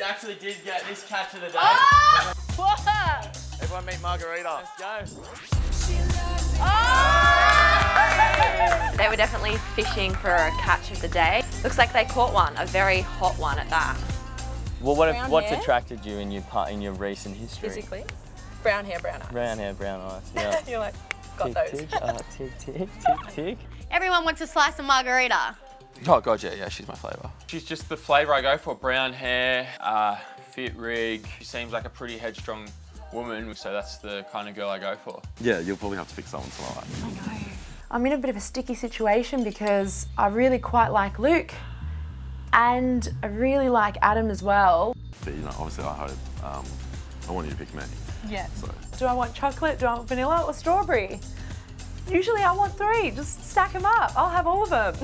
She actually did get this catch of the day. Oh! What? Everyone meet Margarita. Let's go. Oh! They were definitely fishing for a catch of the day. Looks like they caught one, a very hot one at that. Well, what's attracted you in your recent history? Physically? Brown hair, brown eyes. Brown hair, brown eyes. Yeah. You're like, got tick, those. Tick, tick, tick, tick, tick. Everyone wants a slice of Margarita. Oh god, yeah, she's my flavour. She's just the flavour I go for. Brown hair, fit rig. She seems like a pretty headstrong woman, so that's the kind of girl I go for. Yeah, you'll probably have to pick someone to like. I know. I'm in a bit of a sticky situation because I really quite like Luke and I really like Adam as well. But you know, obviously I hope, I want you to pick me. Yeah. So. Do I want chocolate, do I want vanilla or strawberry? Usually I want 3, just stack them up. I'll have all of them.